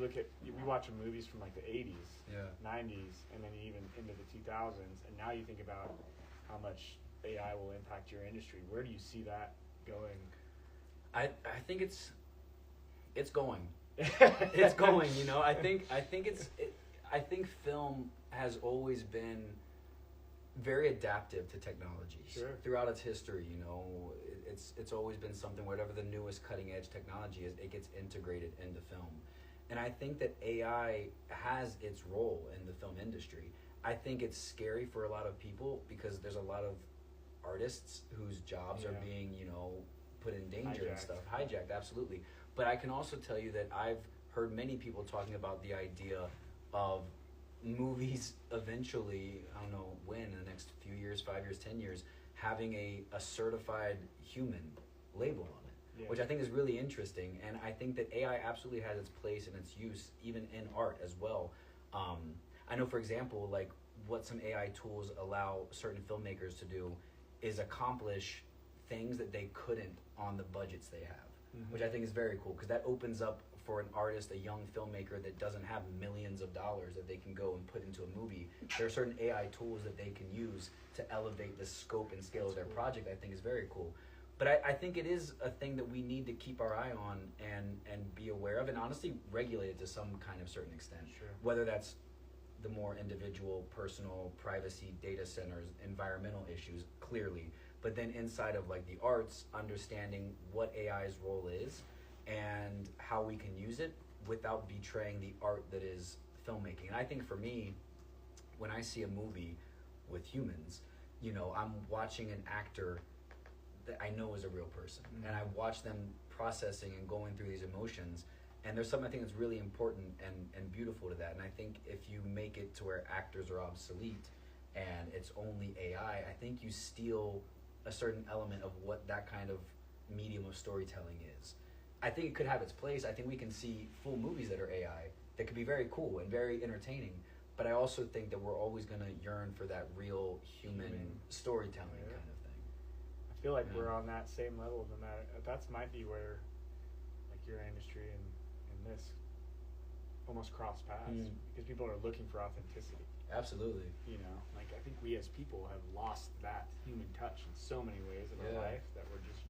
look at, we watch movies from like the 80s, Yeah. 90s, and then even into the 2000s, and now you think about how much AI will impact your industry. Where do you see that going? I think it's going. It's going, you know. I think film has always been very adaptive to technology. Sure. Throughout its history, you know, it's always been something, whatever the newest cutting edge technology is, it gets integrated into film. And I think that AI has its role in the film industry. I think it's scary for a lot of people because there's a lot of artists whose jobs are being, you know, put in danger and stuff. Hijacked, absolutely. But I can also tell you that I've heard many people talking about the idea of movies eventually, I don't know when, in the next few years, 5 years, 10 years, having a certified human label on it, which I think is really interesting. And I think that AI absolutely has its place and its use, even in art as well. I know, for example, like what some AI tools allow certain filmmakers to do is accomplish things that they couldn't on the budgets they have, which I think is very cool, because that opens up for an artist, a young filmmaker that doesn't have millions of dollars that they can go and put into a movie. There are certain AI tools that they can use to elevate the scope and scale of their project. I think is very cool. But I think it is a thing that we need to keep our eye on and be aware of, and honestly regulate it to some kind of certain extent. Sure. Whether that's the more individual, personal, privacy, data centers, environmental issues, clearly. But then inside of like the arts, understanding what AI's role is and how we can use it without betraying the art that is filmmaking. And I think for me, when I see a movie with humans, you know, I'm watching an actor that I know is a real person. And I watch them processing and going through these emotions. And there's something I think that's really important and beautiful to that. And I think if you make it to where actors are obsolete and it's only AI, I think you steal a certain element of what that kind of medium of storytelling is. I think it could have its place. I think we can see full movies that are AI that could be very cool and very entertaining. But I also think that we're always going to yearn for that real human storytelling kind of thing. I feel like we're on that same level. No matter, that's might be where like your industry and this almost cross paths, because people are looking for authenticity. Absolutely. You know, like I think we as people have lost that human touch in so many ways of our life that we're just